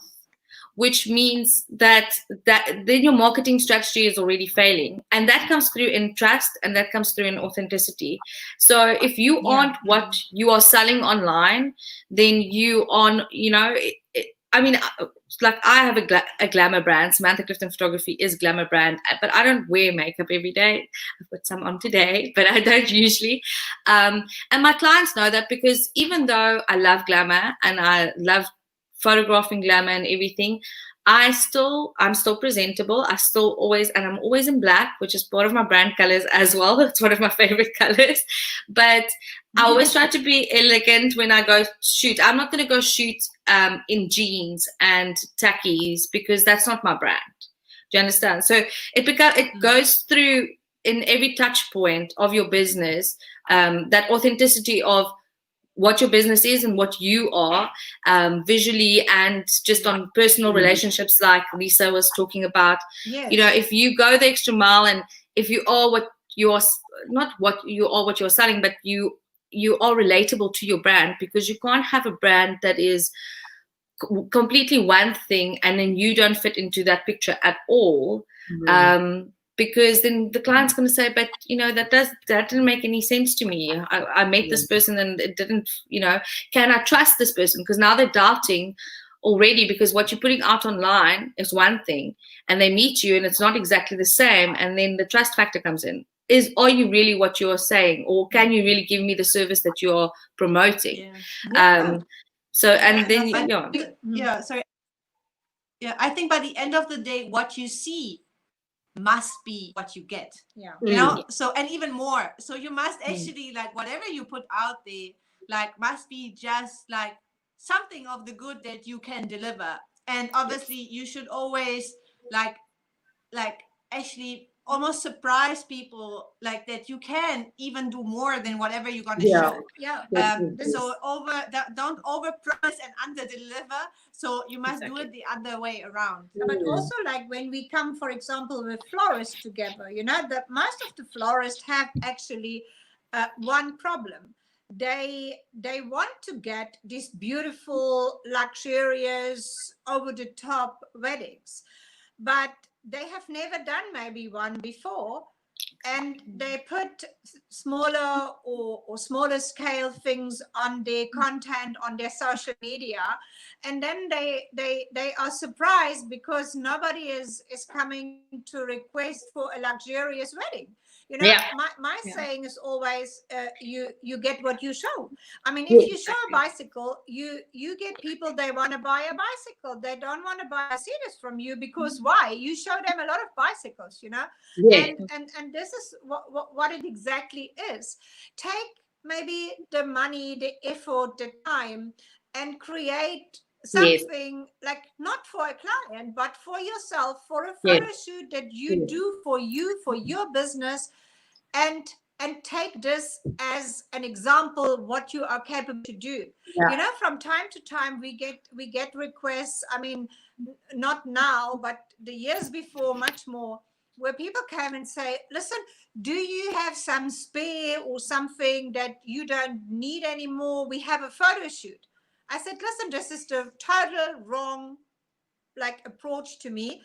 which means that then your marketing strategy is already failing, and that comes through in trust and that comes through in authenticity. So if you aren't what you are selling online, then you on like I have a glamour brand. Samantha Clifton Photography is glamour brand, but I don't wear makeup every day. I've got some on today, but I don't usually. And my clients know that, because even though I love glamour and I love photographing glamour and everything, I'm still presentable. I'm always in black, which is part of my brand colors as well. It's one of my favorite colors. But I always try to be elegant when I go shoot. I'm not going to go shoot in jeans and tackies because that's not my brand. Do you understand? So it goes through in every touch point of your business, that authenticity of what your business is and what you are, visually and just on personal relationships, like Lisa was talking about. Yes. You know, if you go the extra mile, and if you are what you're not what you are what you're selling, but you are relatable to your brand, because you can't have a brand that is completely one thing and then you don't fit into that picture at all. Because then the client's going to say, but that didn't make any sense to me. I met this person and it didn't, can I trust this person? Because now they're doubting already, because what you're putting out online is one thing, and they meet you and it's not exactly the same, and then the trust factor comes in. Are you really what you're saying, or can you really give me the service that you're promoting? So, and then sorry. Yeah, I think by the end of the day, what you see must be what you get. So, and even more, so you must actually, like, whatever you put out there, like, must be just like something of the good that you can deliver. And obviously you should always like actually almost surprise people, like that you can even do more than whatever you're going to show. So don't over promise and under deliver. So you must do it the other way around. But also, like, when we come, for example, with florists together, that most of the florists have actually one problem. They want to get these beautiful, luxurious, over the top weddings, but they have never done maybe one before, and they put smaller or smaller scale things on their content on their social media, and then they are surprised because nobody is coming to request for a luxurious wedding. My saying is always, you get what you show. I mean, if you show a bicycle, you get people, they want to buy a bicycle. They don't want to buy Mercedes from you, because why? You show them a lot of bicycles, and this is what it exactly is. Take maybe the money, the effort, the time, and create something like, not for a client, but for yourself, for a photo shoot that you do for you, for your business, and take this as an example what you are capable to do. From time to time we get requests. I mean, not now, but the years before, much more, where people come and say, listen, do you have some spare or something that you don't need anymore? We have a photo shoot. I said, listen, this is the total wrong approach to me.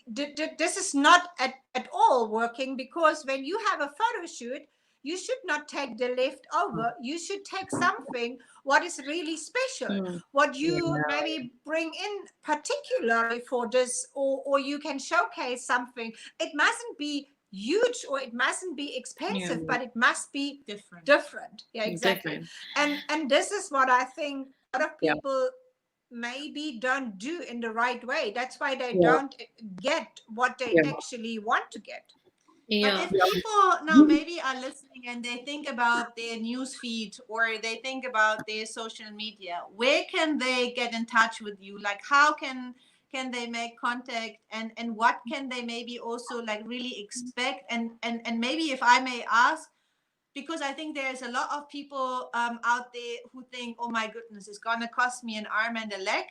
This is not at all working, because when you have a photo shoot, you should not take the leftover. You should take something what is really special, what you maybe bring in particularly for this, or you can showcase something. It mustn't be huge or it mustn't be expensive, but it must be different. Exactly. And this is what I think a lot of people maybe don't do in the right way. That's why they don't get what they actually want to get. But if people now maybe are listening and they think about their news feed or they think about their social media, where can they get in touch with you? Like, how can they make contact, and what can they maybe also like really expect? And maybe if I may ask, because I think there's a lot of people out there who think, oh my goodness, it's gonna cost me an arm and a leg.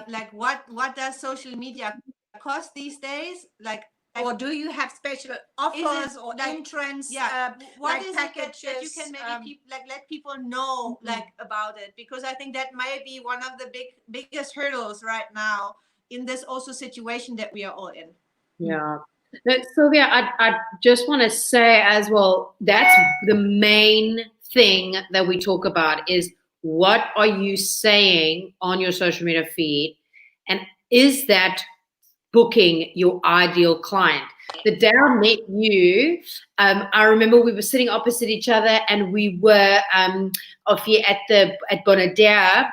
Like what does social media cost these days? Like, or do you have special offers or entrance? What is packages, it that you can maybe let people know about it? Because I think that might be one of the biggest hurdles right now in this also situation that we are all in. Sylvia, I just want to say as well, that's the main thing that we talk about is, what are you saying on your social media feed? And is that booking your ideal client? The day I met you, I remember we were sitting opposite each other, and we were off here at Bonadea,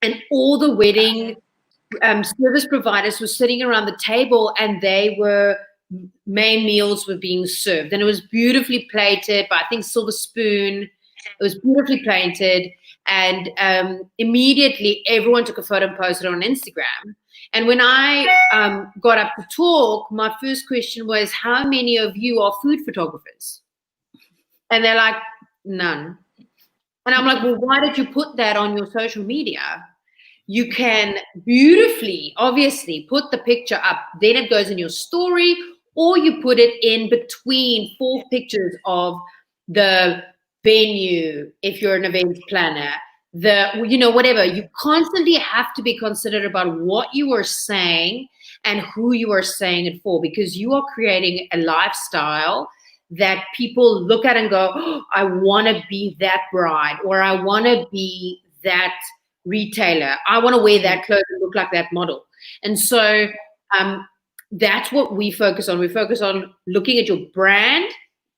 and all the wedding service providers were sitting around the table, and main meals were being served, and it was beautifully plated by, I think, Silver Spoon. It was beautifully painted, and immediately everyone took a photo and posted it on Instagram. And when I got up to talk, my first question was, how many of you are food photographers? And they're like, none. And I'm like, well, why did you put that on your social media? You can beautifully, obviously, put the picture up. Then it goes in your story, or you put it in between 4 pictures of the venue, if you're an event planner, whatever. You constantly have to be considerate about what you are saying and who you are saying it for, because you are creating a lifestyle that people look at and go, oh, I want to be that bride, or I want to be that retailer. I want to wear that clothes and look like that model. And so that's what we focus on. We focus on looking at your brand,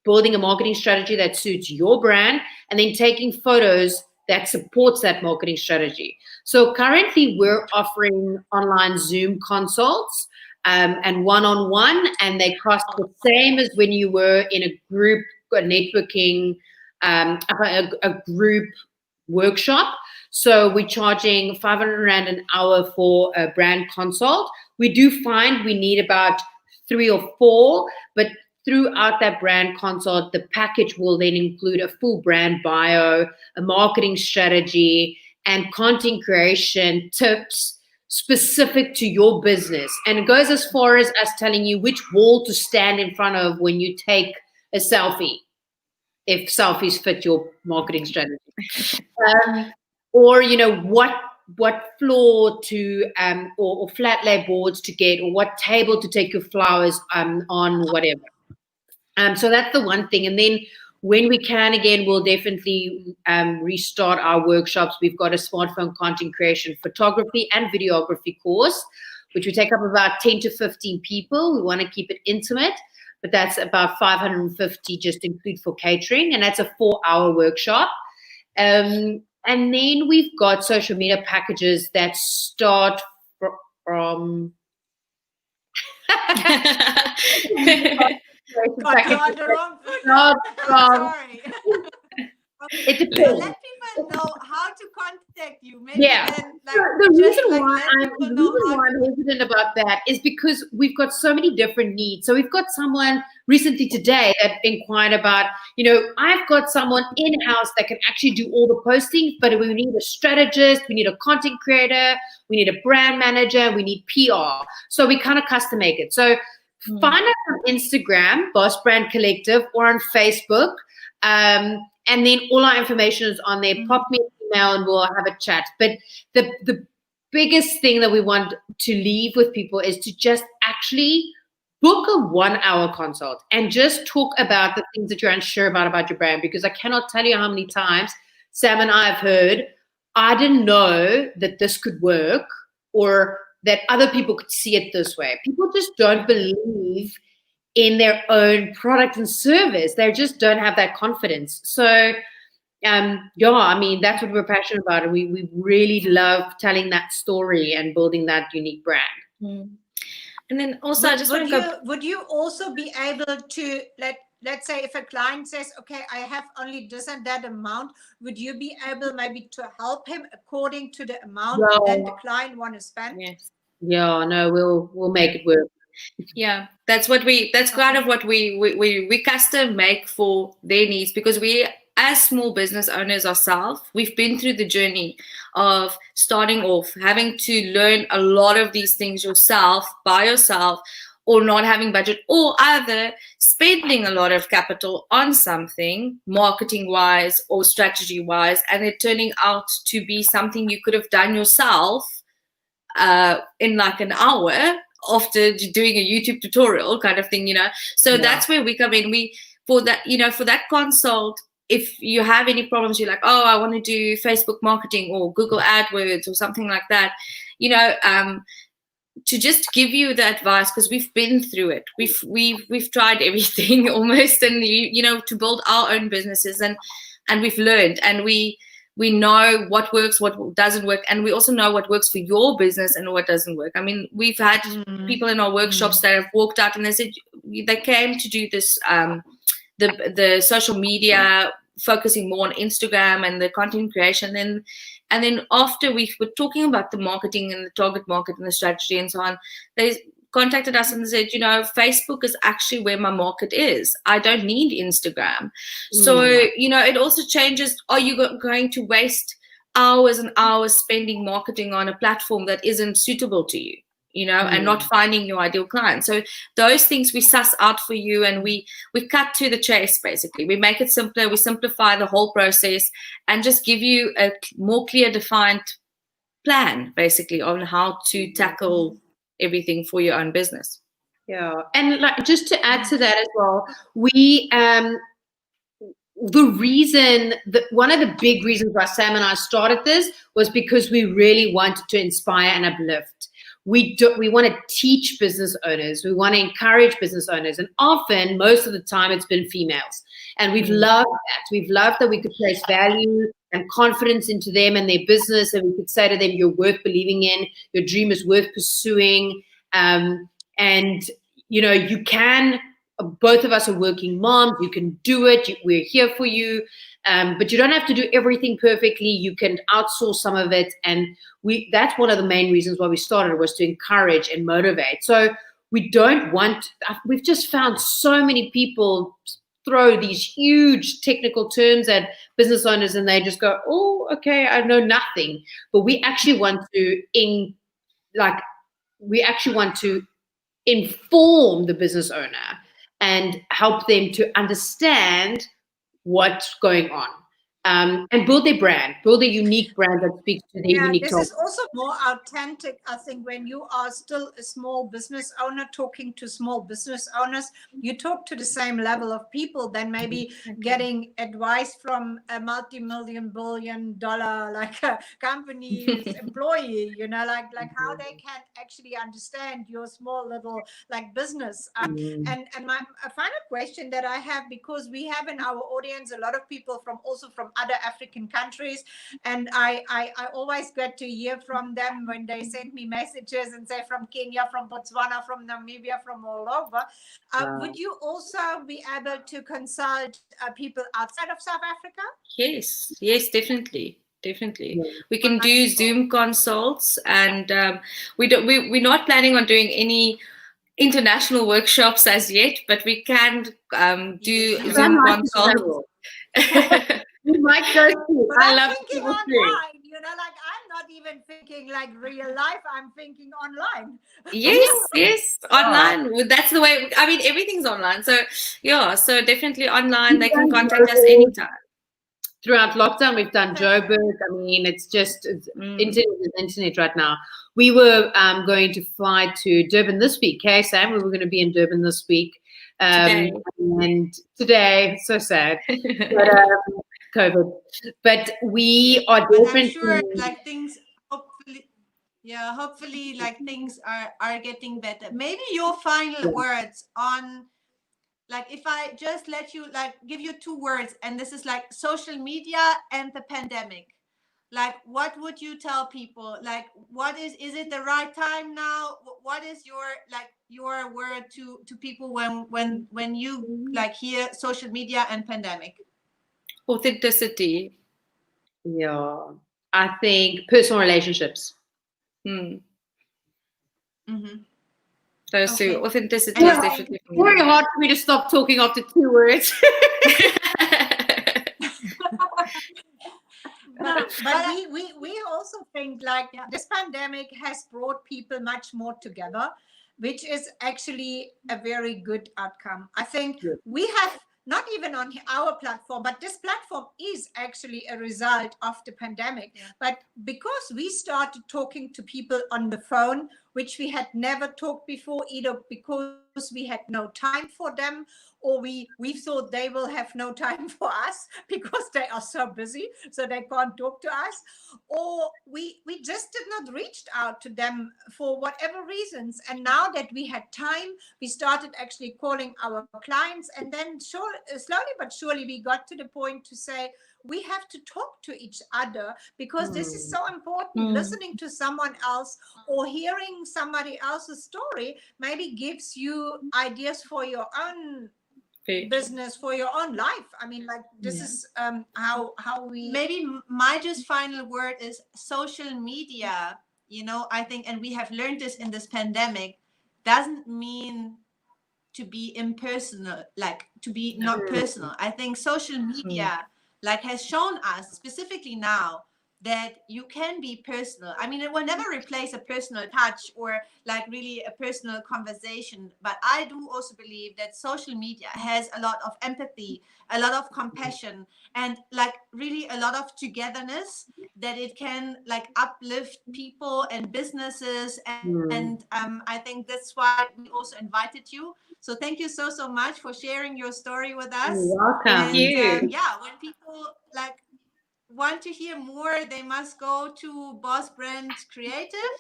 building a marketing strategy that suits your brand, and then taking photos that supports that marketing strategy. So currently we're offering online Zoom consults and one-on-one, and they cost the same as when you were in a group, a networking, a group workshop. So we're charging 500 Rand an hour for a brand consult. We do find we need about 3 or 4, but throughout that brand consult, the package will then include a full brand bio, a marketing strategy, and content creation tips specific to your business. And it goes as far as us telling you which wall to stand in front of when you take a selfie, if selfies fit your marketing strategy. Or, what floor to, or flat lay boards to get, or what table to take your flowers on, whatever. So that's the one thing. And then when we can, again, we'll definitely restart our workshops. We've got a smartphone content creation, photography, and videography course, which we take up about 10 to 15 people. We want to keep it intimate, but that's about 550 just include for catering, and that's a 4-hour workshop. And then we've got social media packages that start from It depends. Let people know how to contact you. Maybe then, the reason why I'm hesitant about that is because we've got so many different needs. So we've got someone recently today that inquired about, I've got someone in-house that can actually do all the postings, but we need a strategist, we need a content creator, we need a brand manager, we need PR. So we kind of custom make it. So find us on Instagram, Boss Brand Collective, or on Facebook. And then all our information is on there. Pop me an email and we'll have a chat. But the biggest thing that we want to leave with people is to just actually book a 1-hour consult and just talk about the things that you're unsure about your brand. Because I cannot tell you how many times Sam and I have heard, I didn't know that this could work, or that other people could see it this way. People just don't believe in their own product and service. They just don't have that confidence. So, that's what we're passionate about. And we really love telling that story and building that unique brand. And then also, would you also be able to, let's say if a client says, okay, I have only this and that amount, would you be able maybe to help him according to the amount that the client want to spend? Yes. Yeah, no, we'll make it work. Yeah, that's kind of what we custom make for their needs, because we, as small business owners ourselves, we've been through the journey of starting off, having to learn a lot of these things by yourself, or not having budget, or either spending a lot of capital on something marketing wise or strategy wise, and it turning out to be something you could have done yourself in like an hour after doing a YouTube tutorial kind of thing, So that's where we come in. For that consult, if you have any problems, you're like, oh, I want to do Facebook marketing or Google AdWords or something like that, to just give you the advice, because we've been through it. We've tried everything almost, and to build our own businesses, and we've learned, and we we know what works, what doesn't work, and we also know what works for your business and what doesn't work. I mean, we've had people in our workshops that have walked out and they said they came to do this, the social media, focusing more on Instagram and the content creation. And then after we were talking about the marketing and the target market and the strategy and so on, they contacted us and said, Facebook is actually where my market is. I don't need Instagram. So, it also changes. Are you going to waste hours and hours spending marketing on a platform that isn't suitable to you? And not finding your ideal client. So those things we suss out for you, and we cut to the chase. Basically, we make it simpler. We simplify the whole process and just give you a more clear, defined plan, basically, on how to tackle everything for your own business. Yeah, and like just to add to that as well, we one of the big reasons why Sam and I started this was because we really wanted to inspire and uplift. We want to teach business owners. We want to encourage business owners. And often, most of the time, it's been females. And we've loved that. We've loved that we could place value and confidence into them and their business. And we could say to them, you're worth believing in. Your dream is worth pursuing. And, you can, both of us are working moms. You can do it. We're here for you. But you don't have to do everything perfectly. You can outsource some of it. And that's one of the main reasons why we started, was to encourage and motivate. So we've just found so many people throw these huge technical terms at business owners and they just go, oh, okay, I know nothing. But we actually want to inform the business owner and help them to understand what's going on, and build their brand, build a unique brand that speaks to their unique this target. is also more authentic, I think, when you are still a small business owner talking to small business owners. You talk to the same level of people than maybe getting advice from a multi-million billion-dollar like a company's employee, like how they can actually understand your small little like business. And a final question that I have, because we have in our audience a lot of people from other African countries, and I always get to hear from them when they send me messages and say from Kenya, from Botswana, from Namibia, from all over. Would you also be able to consult people outside of South Africa? Yes, definitely. We can do Zoom consults, and we're not planning on doing any international workshops as yet, but we can do Zoom consults. You might go to. I love thinking online, like I'm not even thinking like real life, I'm thinking online. Yes, online. Well, that's the way. I mean, everything's online. So so definitely online. They can contact us anytime. Throughout lockdown, we've done Joburg. I mean, it's internet right now. We were going to fly to Durban this week. Okay, Sam, we were going to be in Durban this week. And today, so sad. But, COVID. But we are definitely. I'm sure, like things. Hopefully, like things are getting better. Maybe your final words on. Like, if I just let you, like, give you 2 words, and this is like social media and the pandemic, like, what would you tell people? Like, is it the right time now? What is your word to people when you like hear social media and pandemic? Authenticity. Yeah, I think personal relationships. Those two. Authenticity is definitely very hard for me to stop talking after 2 words. But we also think like this pandemic has brought people much more together, which is actually a very good outcome. I think we have, not even on our platform, but this platform is actually a result of the pandemic. But because we started talking to people on the phone, which we had never talked before, either because we had no time for them, or we thought they will have no time for us because they are so busy, so they can't talk to us, or we just did not reach out to them for whatever reasons. And now that we had time, we started actually calling our clients, and then slowly but surely we got to the point to say, we have to talk to each other, because this is so important. Listening to someone else or hearing somebody else's story maybe gives you ideas for your own business, for your own life. I mean, like, this is how we maybe my just final word is social media, you know, I think, and we have learned this in this pandemic, doesn't mean to be impersonal, like to be not personal. I think social media like has shown us specifically now that you can be personal. I mean, it will never replace a personal touch or like really a personal conversation, but I do also believe that social media has a lot of empathy, a lot of compassion, and like really a lot of togetherness, that it can like uplift people and businesses. And I think that's why we also invited you. So thank you so much for sharing your story with us. You're welcome. And Thank you. yeah, when people like want to hear more, they must go to Boss Brand Creative.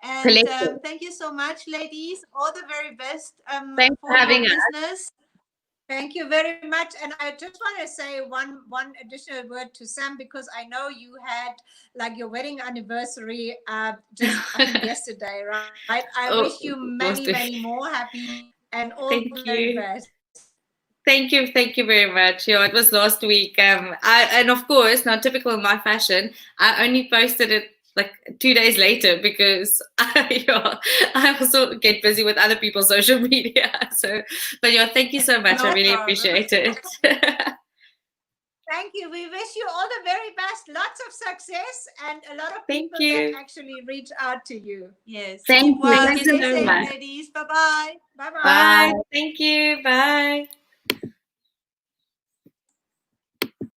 And Collective. thank you so much, ladies. All the very best Thanks for for having your us. business. Thank you very much. And I just want to say one additional word to Sam, because I know you had like your wedding anniversary just I think yesterday, right? I wish you many more happy and all the very best. Thank you very much. Yeah, it was last week. And of course, not typical in my fashion, I only posted it like 2 days later, because I also get busy with other people's social media. So, but yeah, thank you so much. No I really problem. appreciate it. Thank you. We wish you all the very best, lots of success, and a lot of Thank people you. that actually reach out to you. Yes. Thank you. Well, Thank you stay so safe, much. ladies. Bye-bye. Bye-bye. Bye.